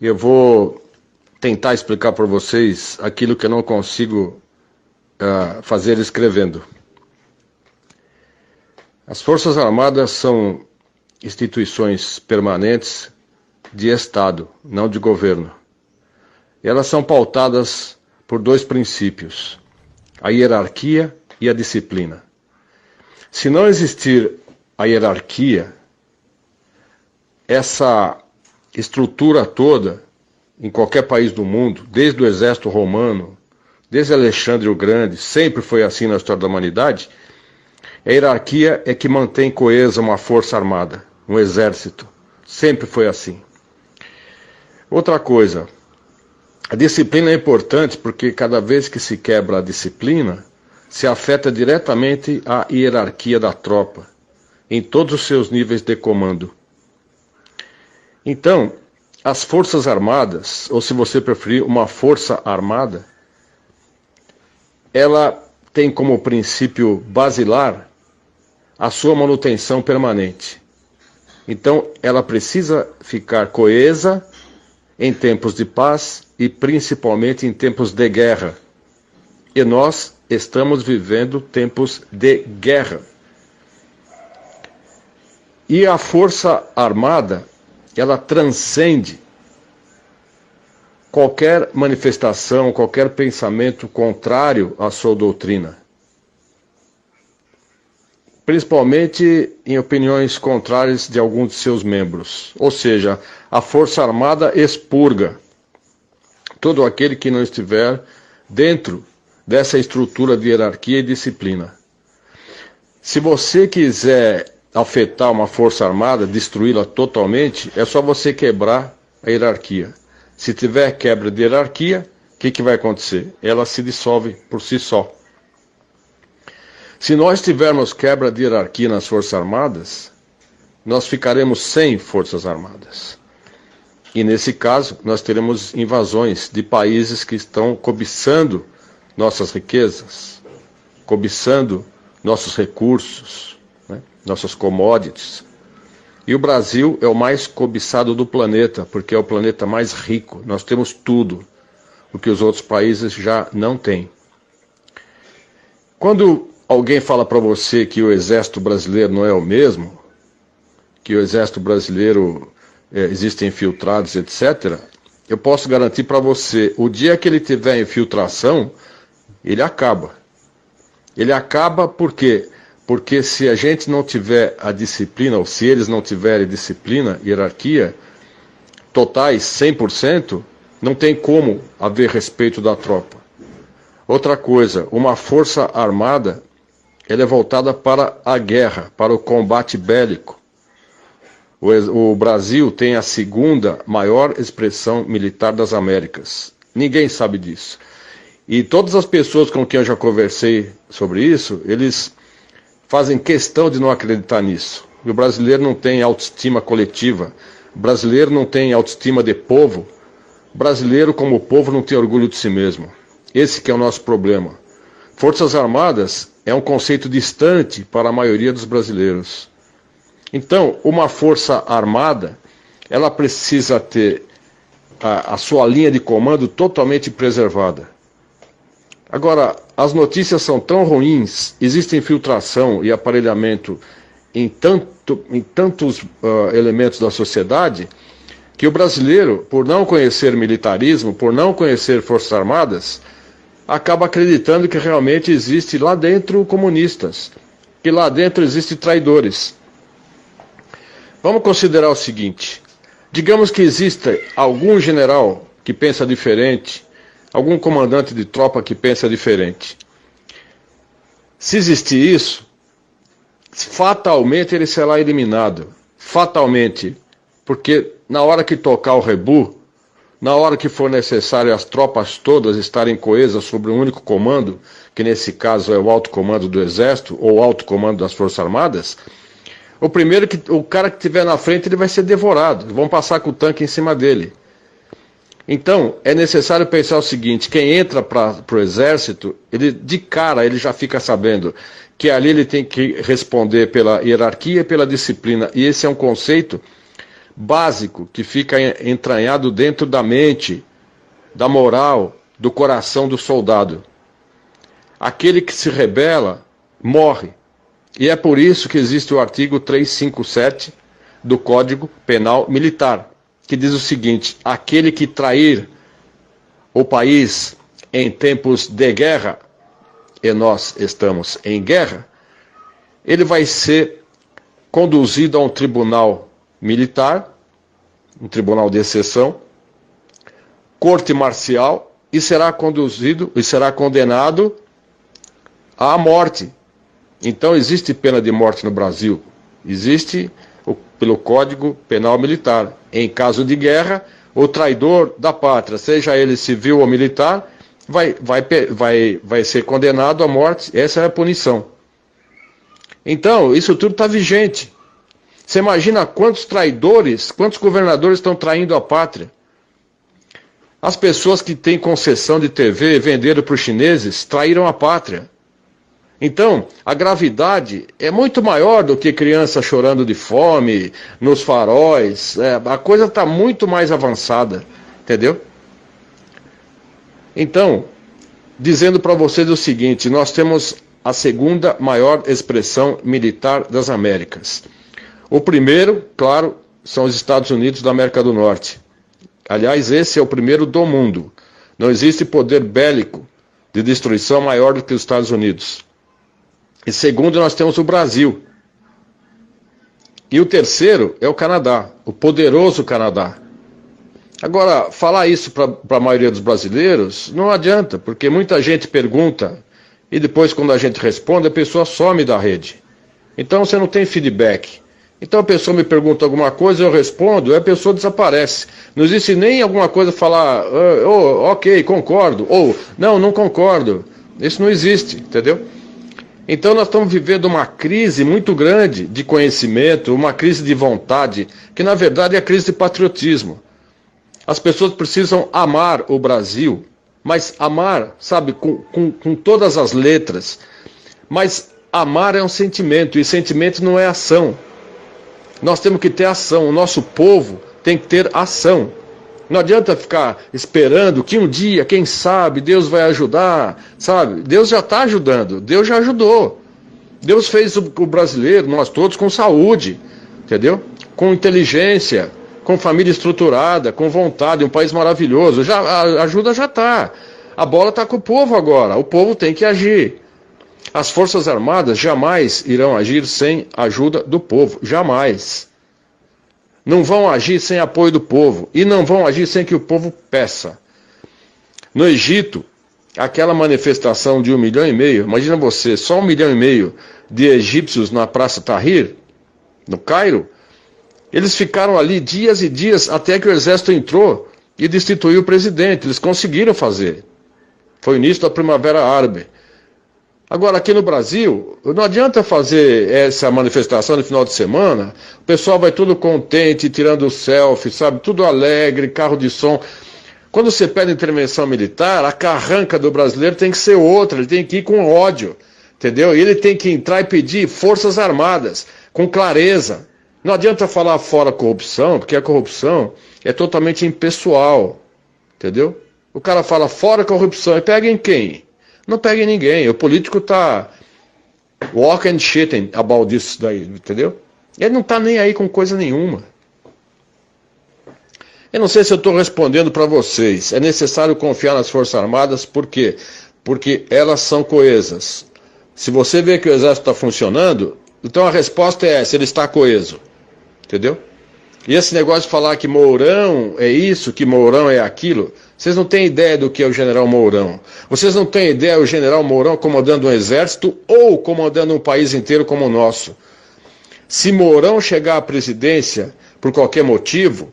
Eu vou tentar explicar para vocês aquilo que eu não consigo fazer escrevendo. As Forças Armadas são instituições permanentes de Estado, não de governo. Elas são pautadas por dois princípios: a hierarquia e a disciplina. Se não existir a hierarquia, essa estrutura toda, em qualquer país do mundo, desde o exército romano, desde Alexandre o Grande, sempre foi assim na história da humanidade. A hierarquia é que mantém coesa uma força armada, um exército. Sempre foi assim. Outra coisa, a disciplina é importante porque cada vez que se quebra a disciplina, se afeta diretamente a hierarquia da tropa, em todos os seus níveis de comando. Então, as Forças Armadas, ou se você preferir, uma força armada, ela tem como princípio basilar a sua manutenção permanente. Então, ela precisa ficar coesa em tempos de paz e principalmente em tempos de guerra. E nós estamos vivendo tempos de guerra. E a Força Armada, ela transcende qualquer manifestação, qualquer pensamento contrário à sua doutrina. Principalmente em opiniões contrárias de alguns de seus membros. Ou seja, a Força Armada expurga todo aquele que não estiver dentro dessa estrutura de hierarquia e disciplina. Se você quiser afetar uma Força Armada, destruí-la totalmente, é só você quebrar a hierarquia. Se tiver quebra de hierarquia, o que vai acontecer? Ela se dissolve por si só. Se nós tivermos quebra de hierarquia nas Forças Armadas, nós ficaremos sem Forças Armadas. E nesse caso, nós teremos invasões de países que estão cobiçando nossas riquezas, cobiçando nossos recursos, né, nossas commodities. E o Brasil é o mais cobiçado do planeta, porque é o planeta mais rico. Nós temos tudo, o que os outros países já não têm. Quando alguém fala para você que o exército brasileiro não é o mesmo, que o exército brasileiro existem infiltrados, etc., eu posso garantir para você, o dia que ele tiver infiltração, ele acaba. Ele acaba por quê? Porque se a gente não tiver a disciplina, ou se eles não tiverem disciplina, hierarquia, totais 100%, não tem como haver respeito da tropa. Outra coisa, uma força armada, ela é voltada para a guerra, para o combate bélico. O Brasil tem a segunda maior expressão militar das Américas. Ninguém sabe disso. E todas as pessoas com quem eu já conversei sobre isso, eles fazem questão de não acreditar nisso. O brasileiro não tem autoestima coletiva. O brasileiro não tem autoestima de povo. O brasileiro, como povo, não tem orgulho de si mesmo. Esse que é o nosso problema. Forças Armadas é um conceito distante para a maioria dos brasileiros. Então, uma força armada, ela precisa ter a sua linha de comando totalmente preservada. Agora, as notícias são tão ruins, existe infiltração e aparelhamento em tantos elementos da sociedade, que o brasileiro, por não conhecer militarismo, por não conhecer Forças Armadas, acaba acreditando que realmente existe lá dentro comunistas, que lá dentro existem traidores. Vamos considerar o seguinte: digamos que exista algum general que pensa diferente, algum comandante de tropa que pensa diferente. Se existir isso, fatalmente ele será eliminado. Fatalmente. Porque na hora que tocar o rebu, na hora que for necessário as tropas todas estarem coesas sobre um único comando, que nesse caso é o alto comando do Exército ou o alto comando das Forças Armadas, o cara que estiver na frente ele vai ser devorado, vão passar com o tanque em cima dele. Então, é necessário pensar o seguinte: quem entra para o Exército, ele de cara ele já fica sabendo que ali ele tem que responder pela hierarquia e pela disciplina. E esse é um conceito básico que fica entranhado dentro da mente, da moral, do coração do soldado. Aquele que se rebela, morre. E é por isso que existe o artigo 357 do Código Penal Militar, que diz o seguinte: aquele que trair o país em tempos de guerra, e nós estamos em guerra, ele vai ser conduzido a um tribunal militar, um tribunal de exceção, corte marcial, e será conduzido e será condenado à morte. Então existe pena de morte no Brasil, existe pelo Código Penal Militar. Em caso de guerra, o traidor da pátria, seja ele civil ou militar, vai ser condenado à morte. Essa é a punição. Então, isso tudo está vigente. Você imagina quantos traidores, quantos governadores estão traindo a pátria? As pessoas que têm concessão de TV, venderam para os chineses, traíram a pátria. Então, a gravidade é muito maior do que criança chorando de fome, nos faróis. A coisa está muito mais avançada, entendeu? Então, dizendo para vocês o seguinte: nós temos a segunda maior expressão militar das Américas. O primeiro, claro, são os Estados Unidos da América do Norte. Aliás, esse é o primeiro do mundo. Não existe poder bélico de destruição maior do que os Estados Unidos. E segundo, nós temos o Brasil. E o terceiro é o Canadá, o poderoso Canadá. Agora, falar isso para a maioria dos brasileiros não adianta, porque muita gente pergunta e depois, quando a gente responde, a pessoa some da rede. Então você não tem feedback. Então a pessoa me pergunta alguma coisa, eu respondo, e a pessoa desaparece. Não existe nem alguma coisa falar, ok, concordo, ou não concordo. Isso não existe, entendeu? Então nós estamos vivendo uma crise muito grande de conhecimento, uma crise de vontade, que na verdade é a crise de patriotismo. As pessoas precisam amar o Brasil, mas amar, sabe, com todas as letras. Mas amar é um sentimento, e sentimento não é ação. Nós temos que ter ação, o nosso povo tem que ter ação. Não adianta ficar esperando que um dia, quem sabe, Deus vai ajudar, sabe? Deus já está ajudando, Deus já ajudou. Deus fez o brasileiro, nós todos, com saúde, entendeu? Com inteligência, com família estruturada, com vontade, um país maravilhoso. A ajuda já está. A bola está com o povo agora, o povo tem que agir. As Forças Armadas jamais irão agir sem ajuda do povo, jamais. Não vão agir sem apoio do povo, e não vão agir sem que o povo peça. No Egito, aquela manifestação de 1,5 milhão, imagina você, só 1,5 milhão de egípcios na Praça Tahrir, no Cairo, eles ficaram ali dias e dias até que o exército entrou e destituiu o presidente. Eles conseguiram fazer. Foi o início da Primavera Árabe. Agora, aqui no Brasil, não adianta fazer essa manifestação no final de semana, o pessoal vai tudo contente, tirando selfie, sabe, tudo alegre, carro de som. Quando você pede intervenção militar, a carranca do brasileiro tem que ser outra, ele tem que ir com ódio, entendeu? E ele tem que entrar e pedir forças armadas, com clareza. Não adianta falar fora corrupção, porque a corrupção é totalmente impessoal, entendeu? O cara fala fora corrupção, e pega em quem? Não pega em ninguém. O político está walking and shitting about this daí, entendeu? Ele não está nem aí com coisa nenhuma. Eu não sei se eu estou respondendo para vocês. É necessário confiar nas Forças Armadas, por quê? Porque elas são coesas. Se você vê que o exército está funcionando, então a resposta é essa, ele está coeso. Entendeu? E esse negócio de falar que Mourão é isso, que Mourão é aquilo, vocês não têm ideia do que é o general Mourão. Vocês não têm ideia do general Mourão comandando um exército ou comandando um país inteiro como o nosso. Se Mourão chegar à presidência por qualquer motivo,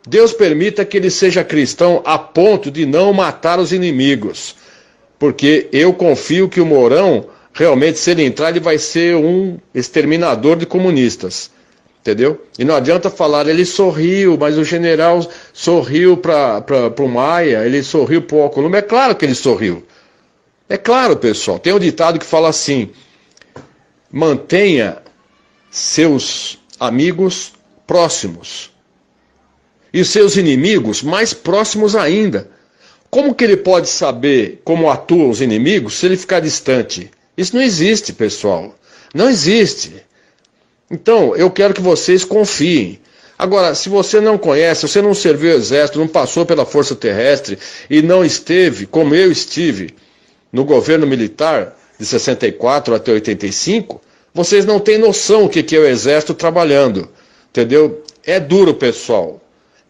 Deus permita que ele seja cristão a ponto de não matar os inimigos. Porque eu confio que o Mourão, realmente, se ele entrar, ele vai ser um exterminador de comunistas. Entendeu? E não adianta falar, ele sorriu, mas o general sorriu para o Maia, ele sorriu para o Alcolumbre. É claro que ele sorriu. É claro, pessoal. Tem um ditado que fala assim: mantenha seus amigos próximos. E seus inimigos mais próximos ainda. Como que ele pode saber como atuam os inimigos se ele ficar distante? Isso não existe, pessoal. Não existe. Então, eu quero que vocês confiem. Agora, se você não conhece, você não serviu o exército, não passou pela força terrestre e não esteve, como eu estive, no governo militar de 64 até 85, vocês não têm noção o que é o exército trabalhando. Entendeu? É duro, pessoal.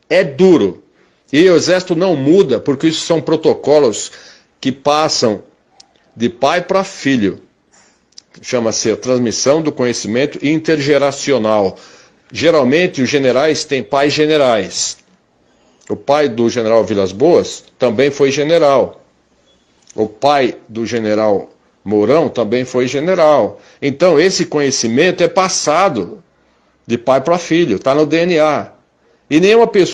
É duro. E o exército não muda, porque isso são protocolos que passam de pai para filho. Chama-se a transmissão do conhecimento intergeracional. Geralmente os generais têm pais generais. O pai do general Vilas Boas também foi general. O pai do general Mourão também foi general. Então esse conhecimento é passado de pai para filho, está no DNA. E nenhuma pessoa